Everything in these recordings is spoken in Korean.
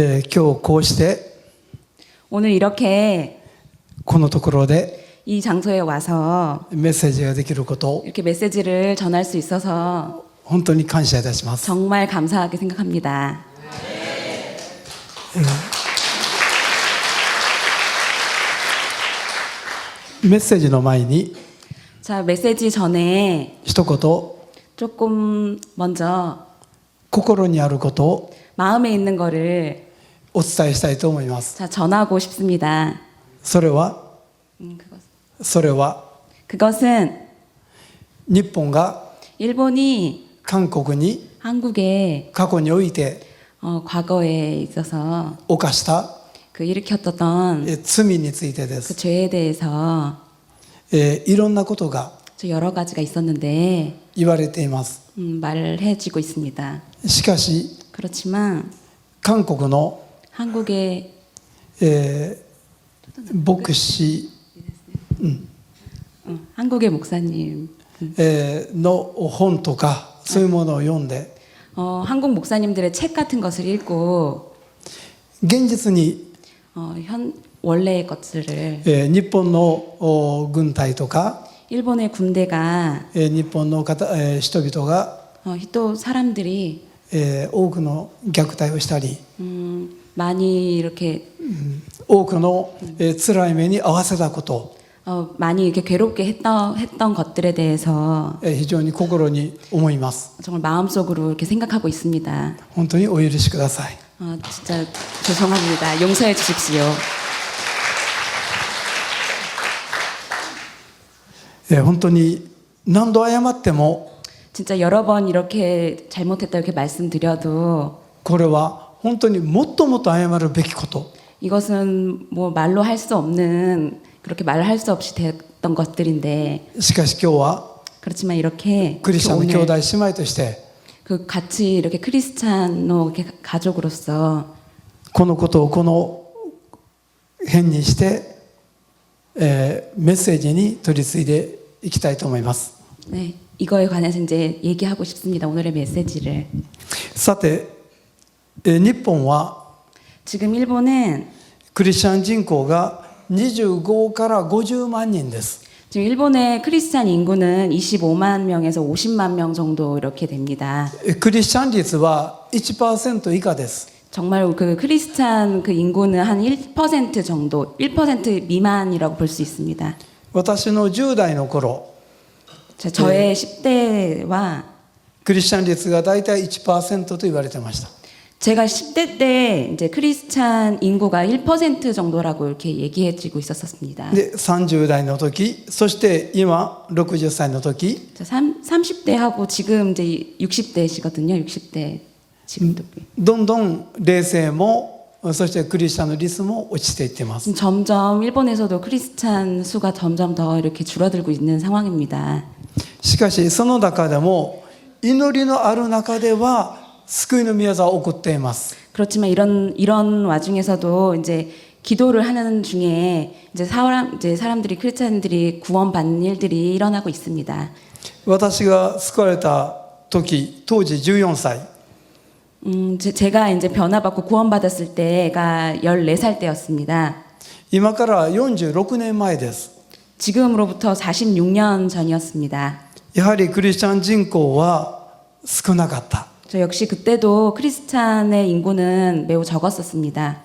今日こうして 오늘 이렇게 このところで 이 장소에 와서 メッセージができることを 이렇게 메시지를 전할 수 있어서 本当に感謝いたします。 정말 감사하게 생각합니다. メッセージの前に 자, 메시지 전에 一言 조금 먼저 心にあることを 마음에 있는 거를 お伝えしたいと思います。 자, 전하고 싶습니다. それは 그것은 日本が 일본이 韓国に 한국에 過去において 과거에 있어서 犯した 그 일으켰던 罪についてで 그 す。 죄에 대해서 いろんなことが 여러 가지가 있었는데 言われています。 말해지고 있습니다. しかし 그렇지만 韓国の 한국의 牧師 한국의 목사님, の本とかそういうものを読んで 한국 목사님들의 책 같은 것을 읽고 現実に 원래의 것들을 日本の軍隊とか 일본의 군대가 日本の人々が 또 사람들이 多くの虐待をしたり 많이 이렇게 多くの辛い目に遭わせたこと 많이 이렇게 괴롭게 했던 것들에 대해서 非常に心に思います。 정말 마음속으로 이렇게 생각하고 있습니다. 本当にお許しください。 진짜 죄송합니다. 용서해 주십시오. 本当に何度謝っても 진짜 여러 번 이렇게 잘못했다 이렇게 말씀드려도 これは本当にもっともっと謝るべきこと 이것은 뭐 말로 할 수 없는 그렇게 말할 수 없이 됐던 것들인데 しかし今日は 그렇지만 이렇게 クリスチャンの兄 오늘 弟姉妹として 그 같이 이렇게 크리스찬노 이렇게 가족으로서 このことをこの辺にして、メッセージに取り次いでいきたいと思います。 네, 이거에 관해서 이제 얘기하고 싶습니다. 오늘의 메시지를. さて、日本は 지금 일본은 クリスチャン人口が25から50万人です。 지금 일본의 크리스찬 인구는 25만 명에서 50만 명 정도 이렇게 됩니다. クリスチャン率は 1% 以下です。 정말 그 크리스찬 그 인구는 한 1% 정도, 1% 미만이라고 볼 수 있습니다. 私の10代の頃、 저의 10대와 クリスチャン率が大体 1% と言われてました。 제가 10대 때 이제 크리스찬 인구가 1% 정도라고 이렇게 얘기해지고 있었습니다. で、30代の時、そして今60歳の時、 30대하고 지금 이제 60대시거든요. 60대 지금도 どんどん霊性もそしてクリスチャンの率も落ちていってます。 점점 일본에서도 크리스찬 수가 점점 더 이렇게 줄어들고 있는 상황입니다. しかしその中でも祈りのある中では救いの宮座を起こっています。 그렇지만 이런 와중에서도 이제 기도를 하는 중에 이제 사람들이 크리스찬들이 구원받는 일들이 일어나고 있습니다. 私が救われた時、当時14歳。 제가 이제 변화받고 구원받았을 때가 14살 때였습니다. 今から46年前です。 지금으로부터 46년 전이었습니다. やはりクリスチャン人口は少なかった。 저 역시 그때도 크리스찬의 인구는 매우 적었었습니다.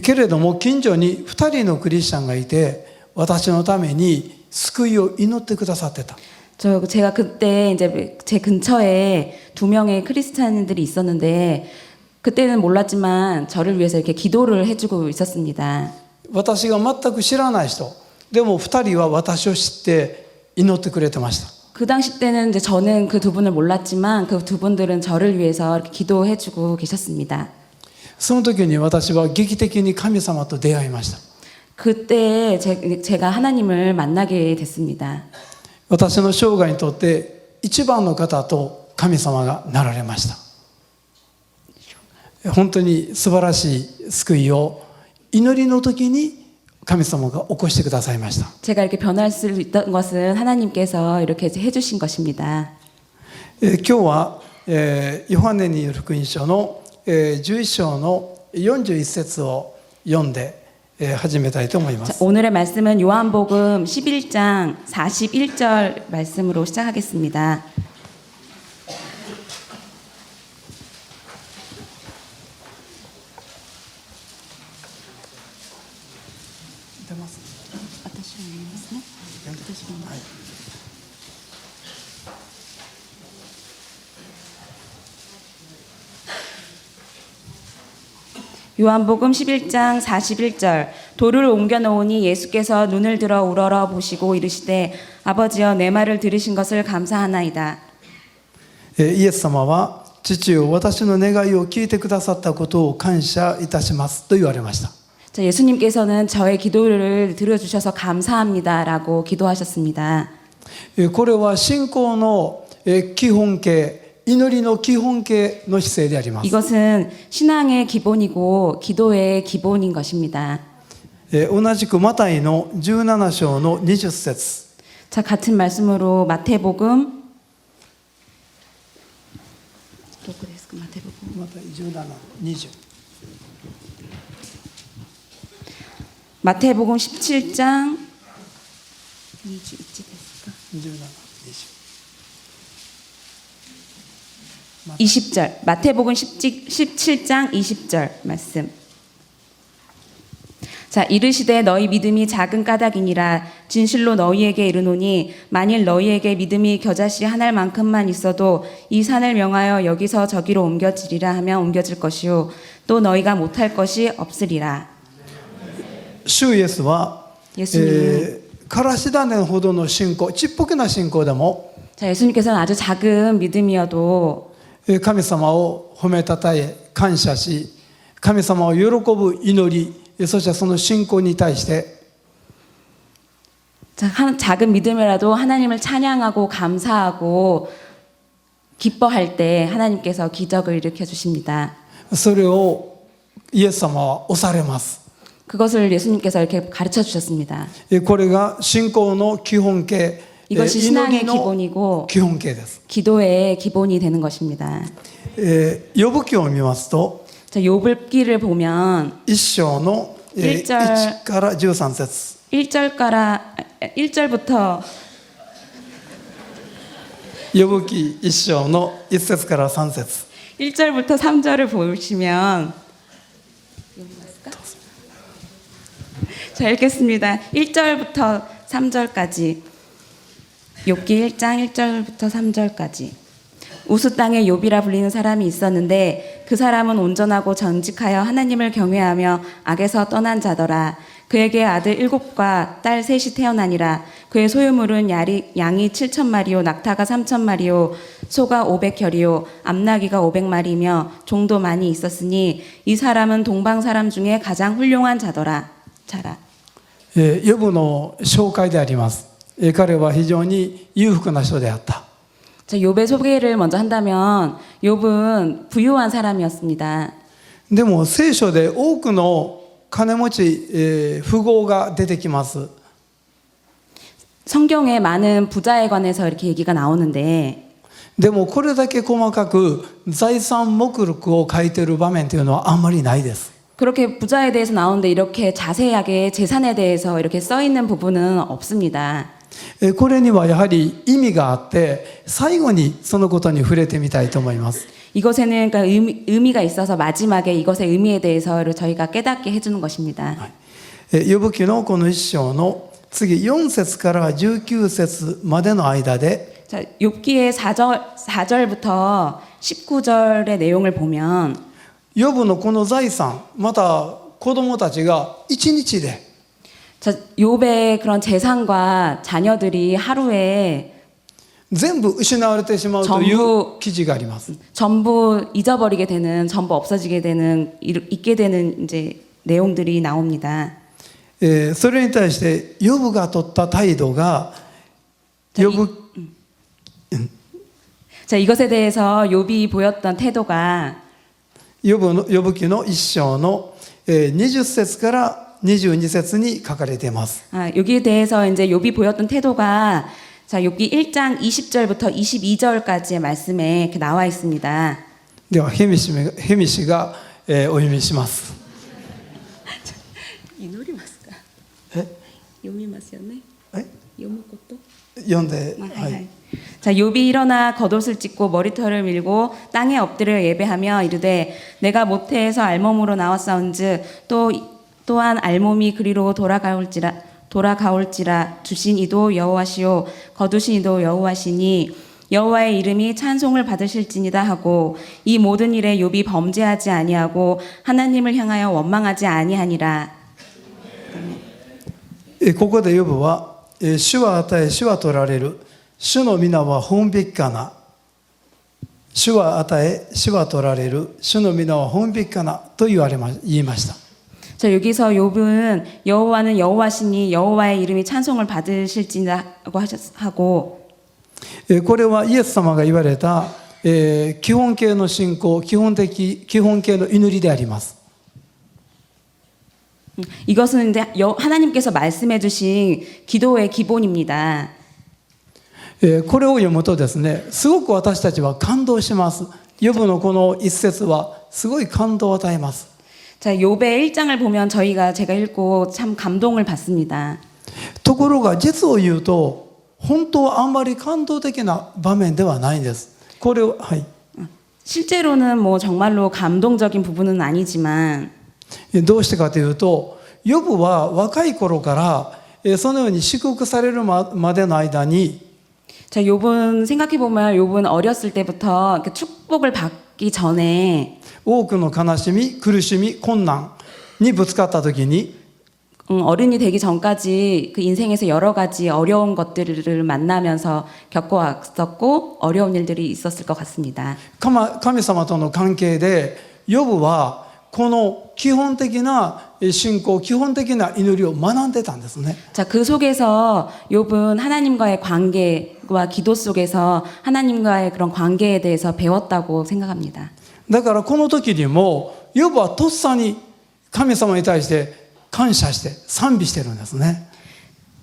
けれども近所に2人のクリスチャンがいて私のために救いを祈ってくださってた。 제가 그때 이제 제 근처에 2명의 크리스찬들이 있었는데 그때는 몰랐지만 저를 위해서 이렇게 기도를 해주고 있었습니다. 私が全く知らない人でも2人は私を知って祈ってくれてました。 그 당시 때는 이제 저는 그 두 분을 몰랐지만 그 두 분들은 저를 위해서 이렇게 기도해주고 계셨습니다. その時に私は劇的に神様と出会いました。 그때 제가 하나님을 만나게 됐습니다. 私の生涯にとって一番の方と神様がなられました。本当に素晴らしい救いを祈りの時に神様が起こしてくださいました。 제가 이렇게 변할 수 있던 것은 하나님께서 이렇게 해주신 것입니다. 今日はヨハネによる福音書の11章の41節を読んで始めたいと思いま 자, す。 오늘의 말씀은 요한복음 11장 41절 말씀으로 시작하겠습니다. 요한복음 11장 41절 돌을 옮겨 놓으니 예수께서 눈을 들어 우러러 보시고 이르시되 아버지여 내 말을 들으신 것을 감사하나이다. イエス様は父よ私の願いを聞いてくださったことを感謝いたしますと言われました。 자, 예수님께서는 저의 기도를 들어주셔서 감사합니다라고 기도하셨습니다. これは信仰の基本形、祈りの基本形の姿勢であります。 이것은 신앙의 기본이고 기도의 기본인 것입니다. 同じくマタイの17章の20節 자, 같은 말씀으로 마태복음 マタイ17、20 마태복음 17장 17、20 20절 마태복음 17장 20절 말씀. 자, 이르시되 너희 믿음이 작은 까닭이니라 진실로 너희에게 이르노니 만일 너희에게 믿음이 겨자씨 한 알만큼만 있어도 이 산을 명하여 여기서 저기로 옮겨지리라 하면 옮겨질 것이요 또 너희가 못할 것이 없으리라. 主イエスは、 예수님. からし種ほどの信仰、ちっぽけな信仰でも 자, 예수님께서는 아주 작은 믿음이어도 神様を褒めたたえ感謝し神様を喜ぶ祈りそしてその信仰に対して 자, 작은 믿음이라도 하나님을 찬양하고 감사하고 기뻐할 때 하나님께서 기적을 일으켜 주십니다. それをイエス様は押されます。 그것을 예수님께서 이렇게 가르쳐 주셨습니다. これが信仰の基本形 이것이 신앙의 기본이고 基本形です。 기도의 기본이 되는 것입니다. ヨブ記を見ますと 자, 욥기를 보면 1章の1から13節 1절부터 ヨブ記1章の1節から3節 1절부터 3절을 보시면 자, 읽겠습니다. 1절부터 3절까지 욥기 1장 1절부터 3절까지 우스 땅에 욥이라 불리는 사람이 있었는데 그 사람은 온전하고 정직하여 하나님을 경외하며 악에서 떠난 자더라. 그에게 아들 7과 딸 3이 태어나니라. 그의 소유물은 양이 7,000마리요 낙타가 3,000마리요 소가 500결이요 암나귀가 500마리며 종도 많이 있었으니 이 사람은 동방 사람 중에 가장 훌륭한 자더라. 자라. ヨブの紹介であります。彼は非常に裕福な人であった。 자, 욥의 소개를 먼저 한다면 욥은 부유한 사람이었습니다. でも聖書で多くの金持ち、富豪が出てきます。 성경에 많은 부자에 관해서 이렇게 얘기가 나오는데 でもこれだけ細かく財産目録を書いている場面というのはあんまりないです。 그렇게 부자에 대해서 나오는데 이렇게 자세하게 재산에 대해서 이렇게 써 있는 부분은 없습니다. これにはやはり意味があって最後にそのことに触れてみたいと思います。 이것에는 그러니까 의미가 있어서 마지막에 이것의 의미에 대해서 저희가 깨닫게 해주는 것입니다. ヨブ記のこの一章の次4節から19節までの間で 자, 욥기의 4절부터 19절의 내용을 보면 ヨブのこの財産また子供たちが1日で 자, 욥의 그런 재산과 자녀들이 하루에 全部失われてしまうという記事があります。 전부 잊어버리게 되는, 전부 없어지게 되는, 잊게 되는 이제 내용들이 나옵니다. それに対してヨブが取った態度がヨブ 자, 이것에 대해서 욥이 보였던 태도가 ヨブ記の一章の20節から22節に書かれています。 여기에 대해서 이제 욥이 보였던 태도가 자, 욥기 1장 20절부터 22절까지의 말씀에 이렇게 나와 있습니다. ではヘミ氏がお読みします。祈りますか。え、読みますよね。え、読むこと。読んで、 하이. 자, 욥이 일어나 겉옷을 찢고 머리털을 밀고 땅에 엎드려 예배하며 이르되 내가 모태에서 알몸으로 나왔사온즉 또한 알몸이 그리로 돌아가올지라 주신 이도 여호와시요 거두신 이도 여호와시니 여호와의 이름이 찬송을 받으실지니다 하고 이 모든 일에 욥이 범죄하지 아니하고 하나님을 향하여 원망하지 아니하니라. ここでヨブは、主は与え、主は取られる。主の皆は本べきかな。主は与え、主は取られる。主の皆は本べきかなと言いました。 자, 여기서 욥은 여호와는 여호와시니 여호와의 이름이 찬송을 받으실지라고 하고 これはイエス様が言われた、基本形の信仰、基本形の祈りであります。 이것은 이제 하나님께서 말씀해 주신 기도의 기본입니다. これを読むとですね、すごく私たちは感動します。ヨブのこの一節はすごい感動を与えます。 자, 욥의 1장을 보면 제가 읽고 참 감동을 받습니다. ところが実を言うと本当はあんまり感動的な場面ではないんです。これを、はい。 실제로는 뭐 정말로 감동적인 부분은 아니지만 どうしてかというと、ヨブは若い頃からそのように祝福されるまでの間に 자, 욥은 생각해 보면 욥은 어렸을 때부터 축복을 받기 전에 多くの悲しみ、苦しみ、困難にぶつかった時に 어른이 되기 전까지 그 인생에서 여러 가지 어려운 것들을 만나면서 겪어왔었고 어려운 일들이 있었을 것 같습니다. 神様との関係でヨブはこの基本的な信仰、基本的な祈りを学んでたんですね。 자, 그 속에서 욥은 하나님과의 관계와 기도 속에서 하나님과의 그런 관계에 대해서 배웠다고 생각합니다. だからこの時にもヨブはとっさに神様に対して感謝して賛美してるんですね。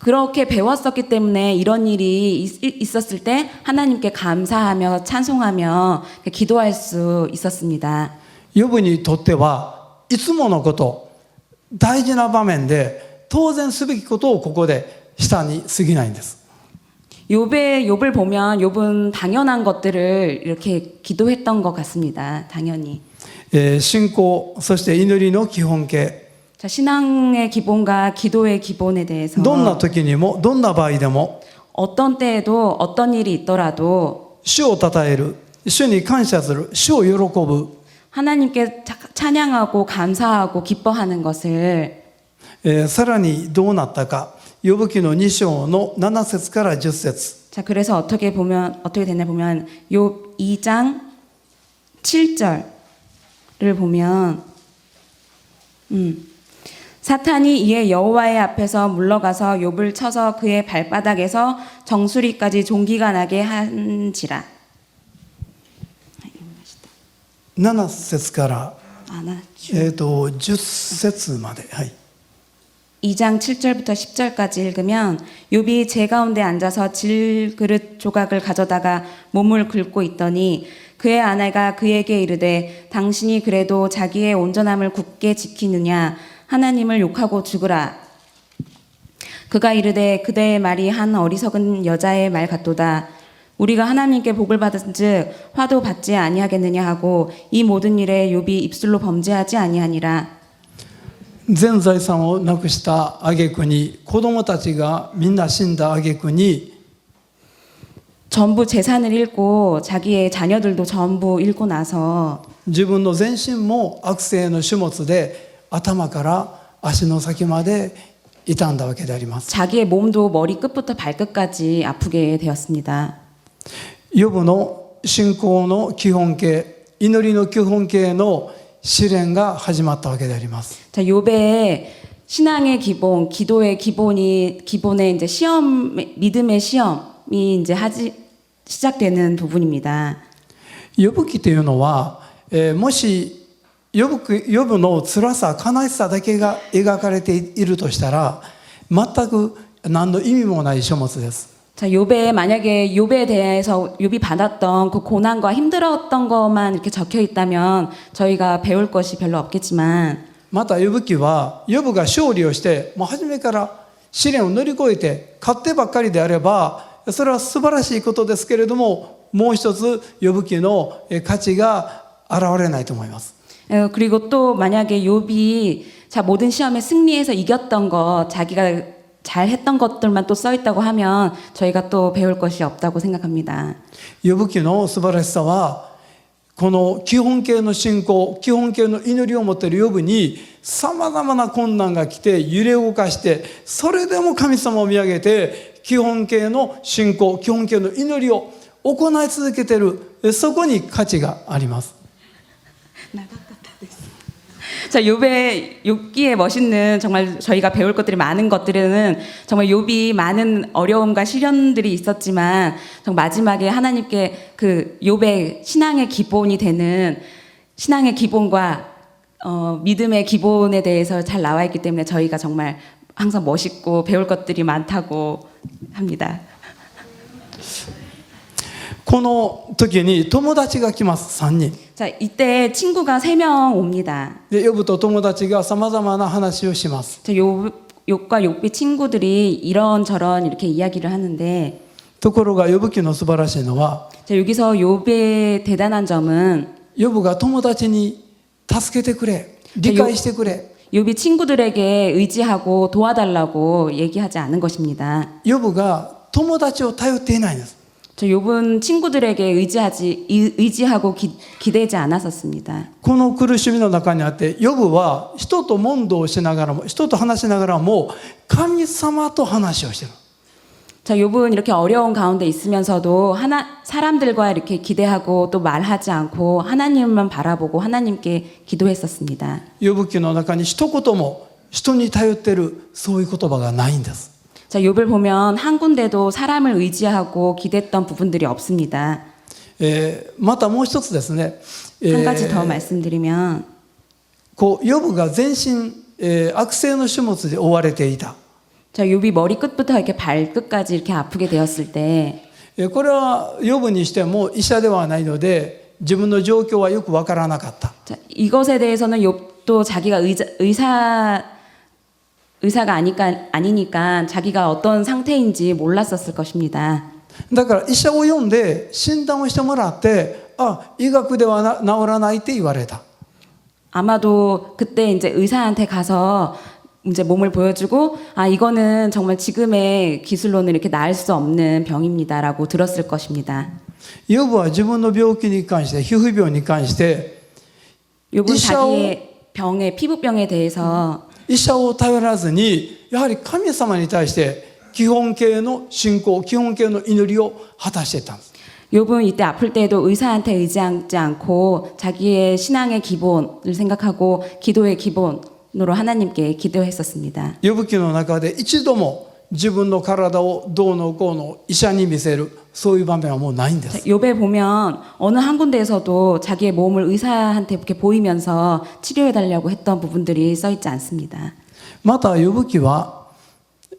그렇게 배웠었기 때문에 이런 일이 있었을 때 하나님께 감사하며 찬송하며 기도할 수 있었습니다. ヨブにとってはいつものこと、大事な場面で当然すべきことをここでしたに過ぎないんです。 욥을 보면 욥은 당연한 것들을 이렇게 기도했던 것 같습니다. 당연히. 信仰、そして祈りの基本形。 자, 신앙의 기본과 기도의 기본에 대해서 どんな時にも、どんな場合でも 어떤 때에도 어떤 일이 있더라도 主を称える、主に感謝する、主を喜ぶ。 하나님께 찬양하고 감사하고 기뻐하는 것을 さらにどうなったか、ヨブ記の2章の7節から10節。 자, 그래서 어떻게 되냐 보면 욥 2장 7절을 보면 사탄이 이에 여호와의 앞에서 물러가서 욥을 쳐서 그의 발바닥에서 정수리까지 종기가 나게 한지라. 7節から아, 나 10節まで。はい。 2장 7절부터 10절까지 읽으면 욥이 제 가운데 앉아서 질그릇 조각을 가져다가 몸을 긁고 있더니 그의 아내가 그에게 이르되 당신이 그래도 자기의 온전함을 굳게 지키느냐 하나님을 욕하고 죽으라. 그가 이르되 그대의 말이 한 어리석은 여자의 말 같도다. 우리가 하나님께 복을 받은즉 화도 받지 아니하겠느냐 하고 이 모든 일에 욥이 입술로 범죄하지 아니하니라. 全財産をなくした挙句に、子供たちがみんな死んだ挙句に 전부 재산을 잃고 자기의 자녀들도 전부 잃고 나서 自分の全身も悪性の種物で頭から足の先まで傷んだわけであります。 자기의 몸도 머리 끝부터 발끝까지 아프게 되었습니다. ヨブの信仰の基本形、祈りの基本形の試練が始まったわけであります。 자, 욥의 신앙의 기본, 기도의 기본의 이제 믿음의 시험이 이제 시작되는 부분입니다. ヨブ記というのは、もしヨブの辛さ、悲しさだけが描かれているとしたら、全く何の意味もない書物です。 자, 욥에 만약에 욥에 대해서 욥이 받았던 그 고난과 힘들었던 것만 이렇게 적혀 있다면 저희가 배울 것이 별로 없겠지만, また、ヨブ記は、ヨブが勝利をして、もう初めから試練を乗り越えて、勝ってばっかりであれば、それは素晴らしいことですけれども、もう一つ、ヨブ記の価値が現れないと思います。 그리고 또 만약에 욥이 자 모든 시험에 승리해서 이겼던 것, 자기가 잘했던 것들만 또 써 있다고 하면 저희가 또 배울 것이 없다고 생각합니다. ヨブ記の素晴らしさは、この基本形の信仰、基本形の祈りを持っているヨブに、さまざまな困難が来て揺れ動かして、それでも神様を見上げて、基本形の信仰、基本形の祈りを行い続けている、そこに価値があります。 자, 욥기에 멋있는 정말 저희가 배울 것들이 많은 것들은 정말 욥이 많은 어려움과 시련들이 있었지만 정말 마지막에 하나님께 그 욥의 신앙의 기본이 되는 신앙의 기본과 믿음의 기본에 대해서 잘 나와 있기 때문에 저희가 정말 항상 멋있고 배울 것들이 많다고 합니다. この時に友達が来ます、3人。 자, 이때 친구가 3명 옵니다. で、ヨブと友達がさまざまな話をします。 자, 욥과 욥의 친구들이 이런저런 이렇게 이야기를 하는데 ところがヨブ記の素晴らしいのは、 자, 여기서 욥의 대단한 점은 ヨブが友達に助けてくれ、理解してくれ。 욥이 친구들에게 의지하고 도와달라고 얘기하지 않은 것입니다. ヨブが友達を頼っていないんです。 저 욥은 친구들에게 의지하고 기대지 않았었습니다. この苦しみの中にあって、ヨブは人と問答しながらも、人と話しながらも、神様と話をしている。 자, 욥은 이렇게 어려운 가운데 있으면서도 사람들과 이렇게 기대하고 또 말하지 않고 하나님만 바라보고 하나님께 기도했었습니다. ヨブ記の中に一言も人に頼っている、そういう言葉がないんです。 자, 욥을 보면 한 군데도 사람을 의지하고 기댔던 부분들이 없습니다. またもう一つですね、 한 가지 더 말씀드리면 こうヨブが全身、悪性の種物で覆われていた。 자, 욥이 머리끝부터 이렇게 발끝까지 이렇게 아프게 되었을 때 これはヨブにしても医者ではないので、自分の状況はよくわからなかった。 자, 이것에 대해서는 욥도 자기가 의사가 아니니까 자기가 어떤 상태인지 몰랐었을 것입니다. だから医者を呼んで診断をしてもらって、あ、医学では治らないって言われた。 아마도 그때 이제 의사한테 가서 이제 몸을 보여주고 아 이거는 정말 지금의 기술로는 이렇게 나을 수 없는 병입니다라고 들었을 것입니다. ヨブは自分の病気に関して、皮膚病に関して、 욥은 자기의 병에 피부병에 대해서 医者を頼らずに、やはり神様に対して基本形の信仰、基本形の祈りを果たしていたんです。 욥은 이때 아플 때에도 의사한테 의지하지 않고 자기의 신앙의 기본을 생각하고 기도의 기본으로 하나님께 기도했었습니다. ヨブ記の中で一度も自分の体をどうのこうの医者に見せる、そういう場面はもうないんです。 욥에 보면 어느 한 군데에서도 자기의 몸을 의사한테 이렇게 보이면서 치료해달라고 했던 부분들이 써 있지 않습니다. またヨブ記は、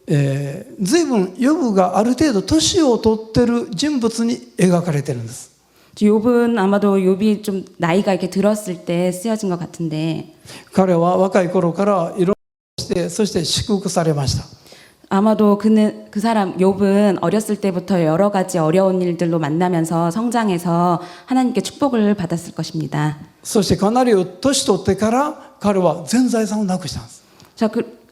随分ヨブがある程度年を取ってる人物に描かれてるんです。 욥은 아마도 욥이 좀 나이가 이렇게 들었을 때 쓰여진 것 같은데 彼は若い頃からいろいろして、そして祝福されました。 아마도 그 사람 욥은 어렸을 때부터 여러 가지 어려운 일들로 만나면서 성장해서 하나님께 축복을 받았을 것입니다. そしてかなり年取ってから彼は全財産をなくしたんです。 자,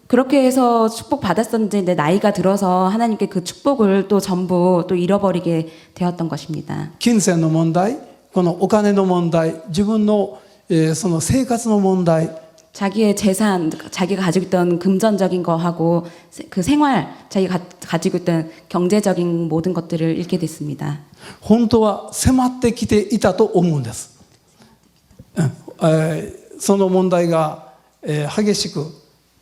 그렇게 해서 축복 받았었는데 나이가 들어서 하나님께 그 축복을 또 전부 또 잃어버리게 되었던 것입니다. 金銭の問題、このお金の問題、自分の、その生活の問題、 자기의 재산, 자기가 가지고 있던 금전적인 거하고 그 생활, 자기가 가지고 있던 경제적인 모든 것들을 잃게 됐습니다. 本当は迫ってきていたと思うんです。その問題が、激しく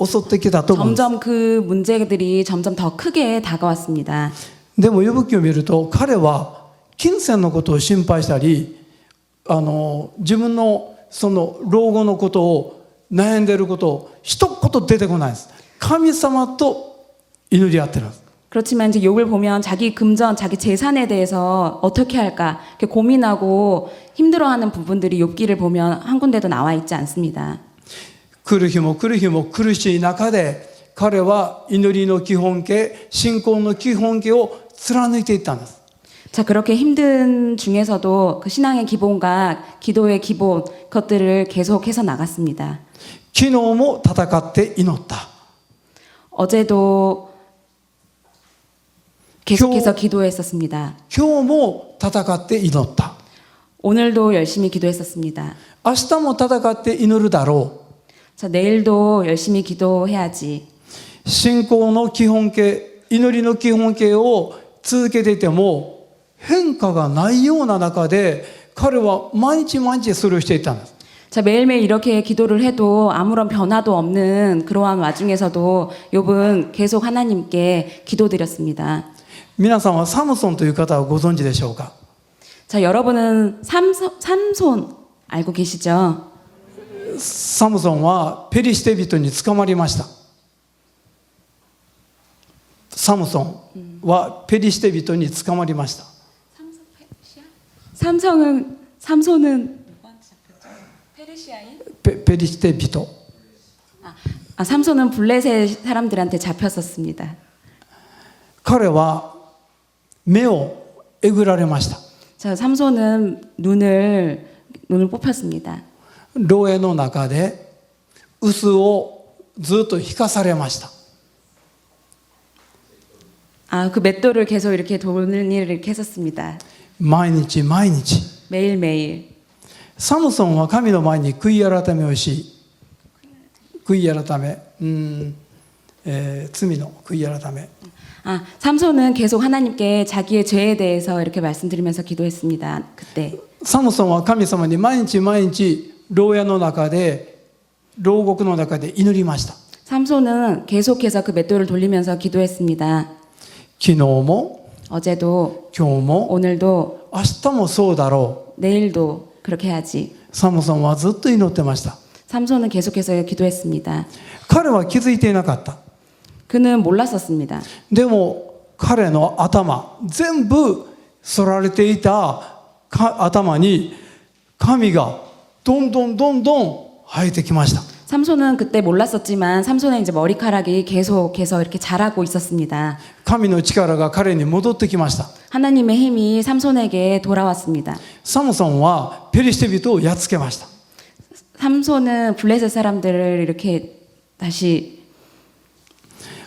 襲ってきたと思うんです。 점점 그 문제들이 점점 더 크게 다가왔습니다. でもヨブ記を見ると、彼は金銭のことを心配したり、自分のその老後のことを悩んでいることを一言出てこないです。神様と祈り合ってるんです。 그렇지만 이제 욥을 보면 자기 금전, 자기 재산에 대해서 어떻게 할까 이렇게 고민하고 힘들어하는 부분들이 욥기를 보면 한 군데도 나와 있지 않습니다. 来る日も来る日も苦しい中で彼は祈りの基本形、信仰の基本形を貫いていったんです。 자, 그렇게 힘든 중에서도 그 신앙의 기본과 기도의 기본 것들을 계속해서 나갔습니다. 昨日も戦って祈った。 어제도 계속해서 기도했었습니다. 今日も戦って祈った。 오늘도 열심히 기도했었습니다. 明日も戦って祈るだろ 자, 내일도 열심히 기도해야지. う。信仰の基本形、祈りの基本形を続けていても変化がないような中で彼は毎日毎日それをしていたんです。 자, 매일매일 이렇게 기도를 해도 아무런 변화도 없는 그러한 와중에서도 욥은 계속 하나님께 기도드렸습니다. 皆さんはサムソンという方をご存知でしょうか。 자, 여러분은 삼손 알고 계시죠? サムソンはペリシテ人に捕まりました。サムソンはペリシテ人に捕まりました。 삼손은 페르시아인? ペリシテ人。 삼손은 블레셋 사람들한테 잡혔었습니다. 彼は目をえぐられました。 자, 삼손은 눈을 뽑혔습니다. 牢屋の中で臼をずっと引かされました。 그 맷돌을 계속 이렇게 도는 일을 이렇게 했었습니다. 毎日毎日。 매일매일. サムソンは神の前に悔い改めをし、悔い改め、罪の悔い改め。 삼손은 계속 하나님께 자기의 죄에 대해서 이렇게 말씀드리면서 기도했습니다. 그때. サムソンは神様に毎日毎日牢屋の中で牢獄の中で祈りました。 삼손은 계속해서 그 맷돌을 돌리면서 기도했습니다. 昨日も 어제도 今日も 오늘도 明日もそうだろ 내일도 그렇게 해야지. う。サムソンはずっと祈ってました。 삼손은 계속해서 기도했습니다. 彼は気づいていなかった。 그는 몰랐었습니다. でも彼の頭全部剃られていた頭に髪がどんどん生えてきました。 삼손은 그때 몰랐었지만 삼손의 이제 머리카락이 계속해서 이렇게 자라고 있었습니다. 神の力が彼に戻ってきました。 하나님의 힘이 삼손에게 돌아왔습니다. サムソンはペリシテ人をやっつけました。 삼손은 블레셋 사람들을 이렇게 다시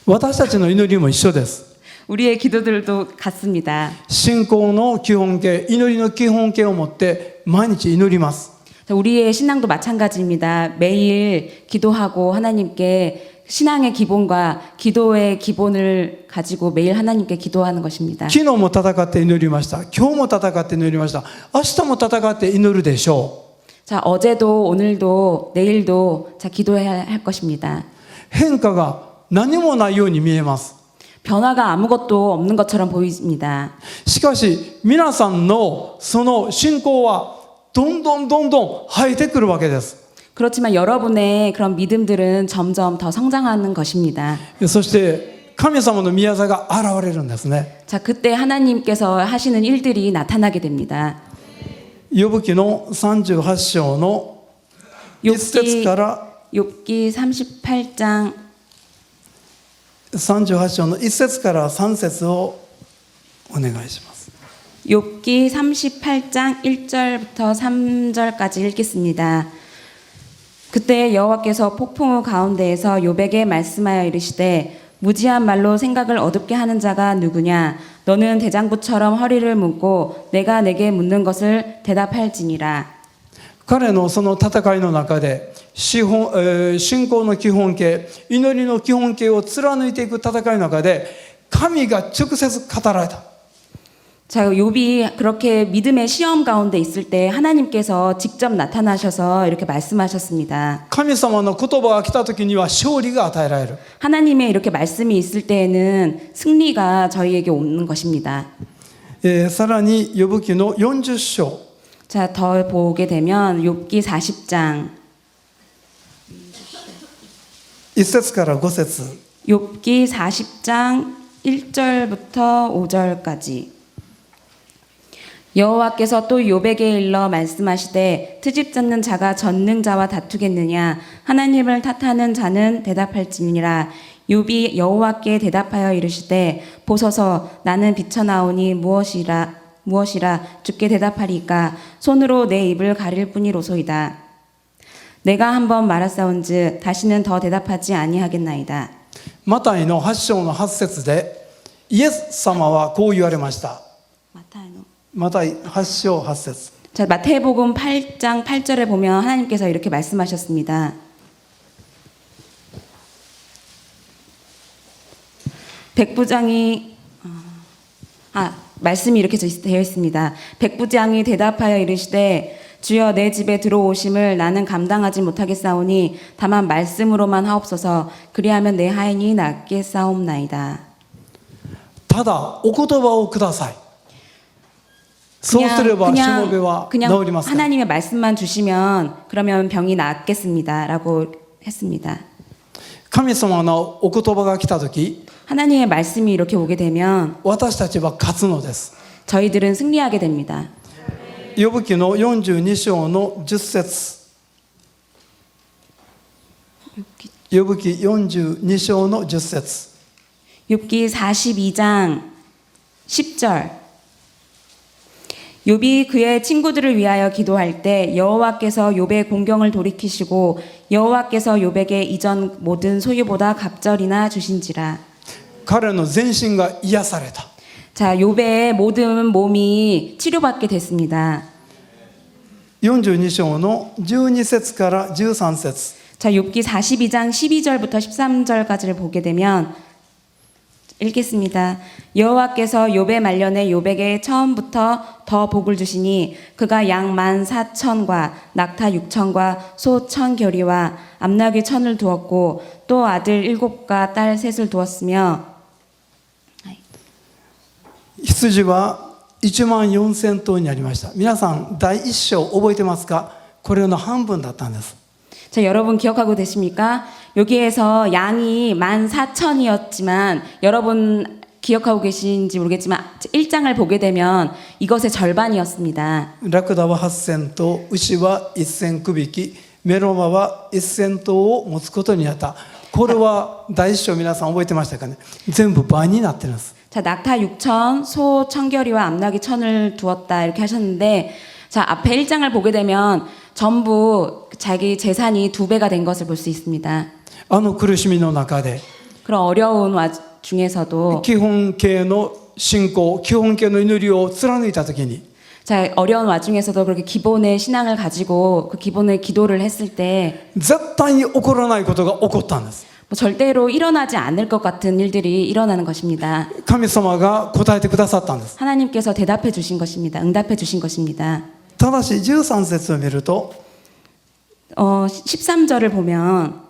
私たちの祈りも一緒です。 우리의 기도들도 같습니다. 信仰の基本形、祈りの基本形を持って毎日祈ります。 우리의 신앙도 마찬가지입니다. 매일 기도하고 하나님께 신앙의 기본과 기도의 기본을 가지고 매일 하나님께 기도하는 것입니다. 昨日も戦って祈りました。今日も戦って祈りました。明日も戦って祈るでしょう。 자, 어제도 오늘도 내일도 자 기도해야 할 것입니다. 変化が何もないように見えます。 변화가 아무것도 없는 것처럼 보입니다. しかし皆さんのその信仰はどんどん生えてくるわけです。 그렇지만 여러분의 그런 믿음들은 점점 더 성장하는 것입니다. そして神様の宮座が現れるんですね。 자, 그때 하나님께서 하시는 일들이 나타나게 됩니다. ヨブ記の38章の1節から욥기 38장 38章の1節から3節をお願いします。 욥기 38장 1절부터 3절까지 읽겠습니다. 그때 여호와께서 폭풍우 가운데에서 욥에게 말씀하여 이르시되 무지한 말로 생각을 어둡게 하는 자가 누구냐 너는 대장부처럼 허리를 묶고 내가 내게 묻는 것을 대답할지니라. 彼のその戦いの中で信仰の基本形、祈りの基本形を貫いていく戦いの中で神が直接語られた。 자, 욥이 그렇게 믿음의 시험 가운데 있을 때 하나님께서 직접 나타나셔서 이렇게 말씀하셨습니다. 神様の言葉が来た時には勝利が与えられる。 하나님의 이렇게 말씀이 있을 때에는 승리가 저희에게 오는 것입니다. さらにヨブ記の40章 자, 더 보게 되면 욥기 40장 1節から5節 욥기 40장 1절부터 5절까지. 여호와께서 또 욥에게 일러 말씀하시되 트집 잡는 자가 전능자와 다투겠느냐 하나님을 탓하는 자는 대답할지니라. 욥이 여호와께 대답하여 이르시되 보소서 나는 비쳐나오니 무엇이라 주께 대답하리까 손으로 내 입을 가릴 뿐이로소이다. 내가 한번 말하사온즉 다시는 더 대답하지 아니하겠나이다. マタイの8章の8節でイエス様はこう言われました。マタイ8章8節 자, 마태복음 8장 8절에 보면 하나님께서 이렇게 말씀하셨습니다. 백부장이 말씀이 이렇게 되어 있습니다. 백부장이 대답하여 이르시되 주여 내 집에 들어오심을 나는 감당하지 못하겠사오니 다만 말씀으로만 하옵소서 그리하면 내 하인이 낫겠사옵나이다. ただお言葉をください。そうすればしもべは治りますから。 하나님의 말씀만 주시면 그러면 병이 낫겠습니다라고 했습니다. 神様のお言葉が来た時 하나님의 말씀이 이렇게 오게 되면 私たちは勝つのです。 저희들은 승리하게 됩니다. ヨブ記の42章の10節ヨブ記42章の10節 욥기 42장 10절 욥이 그의 친구들을 위하여 기도할 때 여호와께서 욥의 공경을 돌이키시고 여호와께서 욥에게 이전 모든 소유보다 갑절이나 주신지라. 彼の全身が癒された。 자, 욥의 모든 몸이 치료받게 됐습니다. 42章の12節から13節 자, 욥기 42장 12절부터 13절까지를 보게 되면 읽겠습니다. 여호와께서 욥의 말년에 욥에게 처음부터 더 복을 주시니 그가 양 14,000과 낙타 6,000과 소 1,000겨리와 암나귀 1,000을 두었고 또 아들 7과 딸 3을 두었으며 羊は1万4000頭になりました。皆さん第1章覚えてますか？これの半分だったんです。 자, 여러분 기억하고 계십니까? 여기에서 양이 14,000이었지만 여러분 기억하고 계신지 모르겠지만 1장을 보게 되면 이것의 절반이었습니다. ラクダは8000頭、牛は1000区引き、メロマは1000頭を持つことになった。これは第一章皆さん覚えてましたかね？全部倍になってるんです。 자, 낙타 6,000, 소 1,000겨리와 암나귀 1,000을 두었다 이렇게 하셨는데 자, 앞에 1장을 보게 되면 전부 자기 재산이 2배가 된 것을 볼 수 있습니다. あの苦しみの中で 그런 어려운 중에서도 基本形の信仰、基本形の祈りを貫いたときに 자, 어려운 와중에서도 그렇게 기본의 신앙을 가지고 그 기본의 기도를 했을 때 絶対に起こらないことが起こったんです。 뭐 절대로 일어나지 않을 것 같은 일들이 일어나는 것입니다. 神様が答えてくださったんです。 하나님께서 대답해 주신 것입니다. 응답해 주신 것입니다. ただし13節を見ると 13절을 보면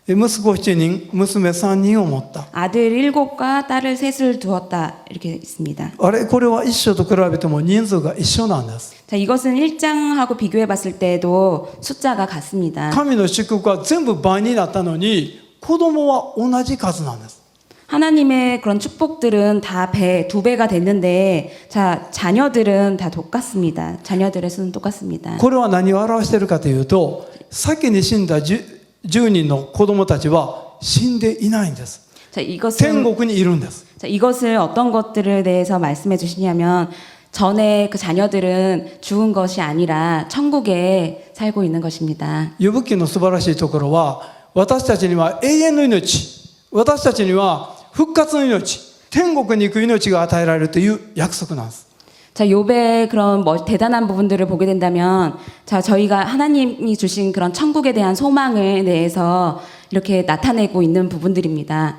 息子7人、娘3人を持った。 아들 7과 딸을 3을 두었다 이렇게 있습니다. あれこれは一緒と比べても人数が一緒なんです。 자, 이것은 1장하고 비교해 봤을 때도 숫자가 같습니다. 神の祝福は全部倍になったのに子供は同じ数なんです。 하나님의 그런 축복들은 다 2배가 됐는데 자, 자녀들은 다 똑같습니다. 자녀들의 수는 똑같습니다. これは何を表しているかというと、先に死んだ 10人の子供たちは死んでいないんです。 자, 이것은 天国にいるんです。 자, 이것을 어떤 것들에 대해서 말씀해 주시냐면 전에 그 자녀들은 죽은 것이 아니라 천국에 살고 있는 것입니다. ヨブ記の素晴らしいところは、私たちには永遠の命、私たちには復活の命、天国に行く命が与えられるという約束なんです。 자, 욥의 그런 대단한 부분들을 보게 된다면 자, 저희가 하나님이 주신 그런 천국에 대한 소망에 대해서 이렇게 나타내고 있는 부분들입니다.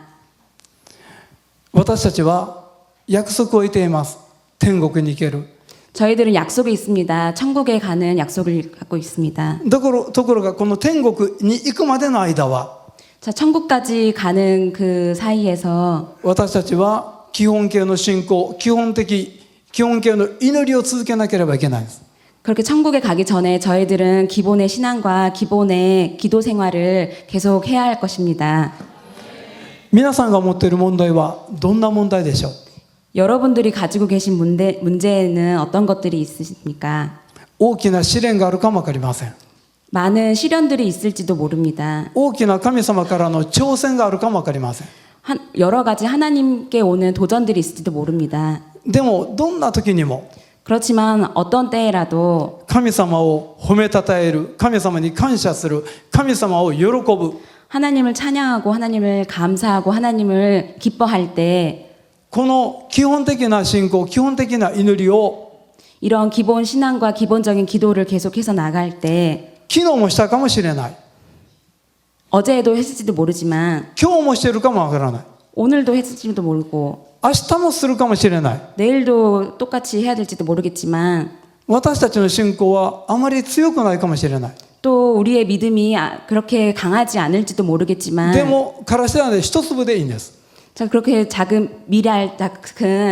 私たちは約束を得ています。天国に行ける。 저희들은 약속이 있습니다. 천국에 가는 약속을 갖고 있습니다. ところがこの天国に行くまでの間は 자, 천국까지 가는 그 사이에서 私たちは基本形の信仰、基本形の祈りを続けなければいけないんです。 그렇게 천국에 가기 전에 저희들은 기본의 신앙과 기본의 기도 생활을 계속 해야 할 것입니다. 皆さんが持っている問題はどんな問題でしょう。 여러분들이 가지고 계신 문제는 어떤 것들이 있으십니까? 大きな試練があるかも分かりません。 많은 시련들이 있을지도 모릅니다. 大きな神様からの挑戦があるかも分かりません。 여러 가지 하나님께 오는 도전들이 있을지도 모릅니다. でもどんな時にも 그렇지만 어떤 때라도 神様を褒めたたえる、神様に感謝する、神様を喜ぶ、 하나님을 찬양하고 하나님을 감사하고 하나님을 기뻐할 때 この基本的な信仰、基本的な祈りを 이런 기본 신앙과 기본적인 기도를 계속해서 나갈 때 昨日もしたかもしれない、 어제도 했을지도 모르지만 今日もしているかもわからない、 오늘도 했을지도 모르고 明日もするかもしれない。 내일도 똑같이 해야 될지도 모르겠지만 私たちの信仰はあまり強くないかもしれない。 또 우리의 믿음이 그렇게 강하지 않을지도 모르겠지만 でもからしなので一粒でいいんです。 자 그렇게 작은 미랄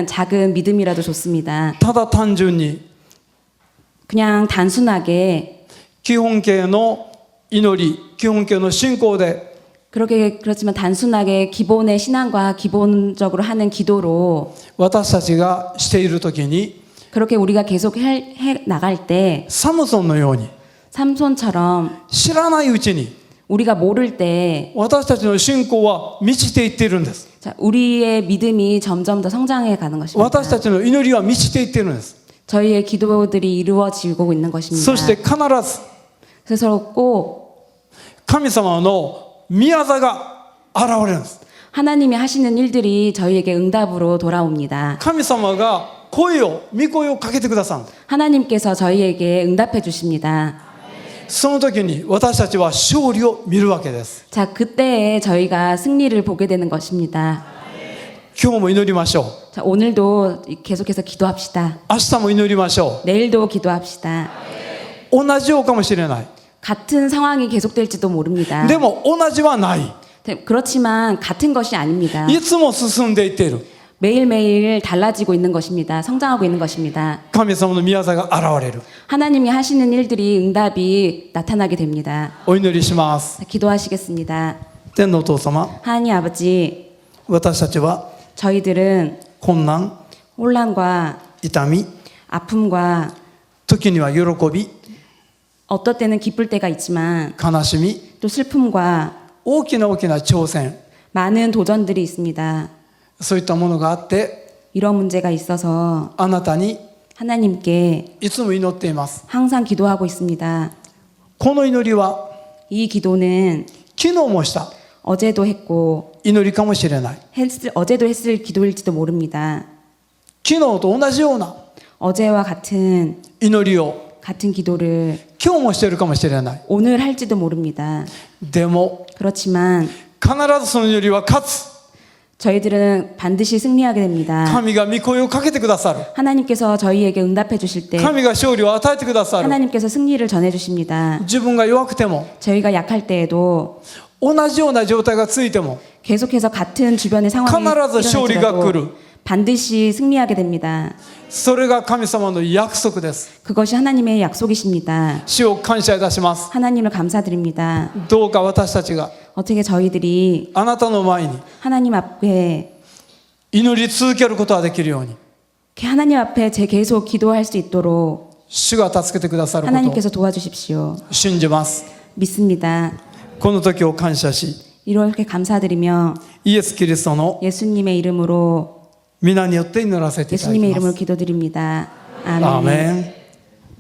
작은 믿음이라도 좋습니다. ただ単純に 그냥 단순하게 基本形の祈り、基本形の信仰で 그렇지만 단순하게 기본의 신앙과 기본적으로 하는 기도로 私たちがしている時に 그렇게 우리가 계속 해 나갈 때 サムソンのように 삼손처럼 知らないうちに 우리가 모를 때 私たちの信仰は満ちていっているんです。 자, 우리의 믿음이 점점 더 성장해 가는 것입니다. 私たちの祈りは満ちていっているんです。 저희의 기도들이 이루어지고 있는 것입니다. そして必ず 그래서 꼭 神様の宮座が現れるんです。 하나님이 하시는 일들이 저희에게 응답으로 돌아옵니다. 神様が声を、御声をかけてくださる。 하나님께서 저희에게 응답해 주십니다. その時に私たちは勝利を見るわけです。 자, 그때에 저희가 승리를 보게 되는 것입니다. 今日も祈りましょう。 자, 오늘도 계속해서 기도합시다. 明日も祈りましょ 내일도 기도합시다. う。同じようかもしれない。 같은 상황이 계속될지도 모릅니다. でも同じはない。 그렇지만 같은 것이 아닙니다. いつも進んでいっている。 매일매일 달라지고 있는 것입니다. 성장하고 있는 것입니다. 神様の宮座が現れる。 하나님이 하시는 일들이 응답이 나타나게 됩니다. お祈りします。 자, 기도하시겠습니다. 天のお父様、 하나님 아버지, 私たちは 저희들은 困難、 혼란과 痛み、 아픔과 時には喜び、 어떨 때는 기쁠 때가 있지만 悲しみ、 또 슬픔과 大きな挑戦、 많은 도전들이 있습니다. そういったものがあって、 이런 문제가 있어서 あなたに 하나님께 いつも祈っています。 항상 기도하고 있습니다. この祈りは 이 기도는 昨日もした 어제도 했고 祈りかもしれない。 어제도 했을 기도일지도 모릅니다. 昨日と同じような 어제와 같은 祈りを 같은 기도를 今日もしているかもしれない。 오늘 할지도 모릅니다. でも 그렇지만 必ずその祈りは勝つ。 저희들은 반드시 승리하게 됩니다. 神が御声をかけてくださる。 하나님께서 저희에게 응답해 주실 때 神が勝利を与えてくださる。 하나님께서 승리를 전해 주십니다. 自分が弱くても 저희가 약할 때에도 同じような状態が続いても 계속해서 같은 주변의 상황이必ず勝利が来る。 일어날지라도 반드시 승리하게 됩니다. それが神様の約束です。 그것이 하나님의 약속이십니다. 主を感謝いたします。 하나님을 감사드립니다. どうか私たちが 어떻게 저희들이 あなたの前に 하나님 앞에 祈り続けることができるように 하나님 앞에 계속 기도할 수 있도록 主が助けてくださることを 하나님께서 도와주십시오. 信じます。 믿습니다. この時を感謝し 이렇게 감사드리며 イエス・キリストの 예수님의 이름으로 皆によって祈らせていただき 예수님의 ます。 이름으로 기도드립니다. 아멘. アーメン。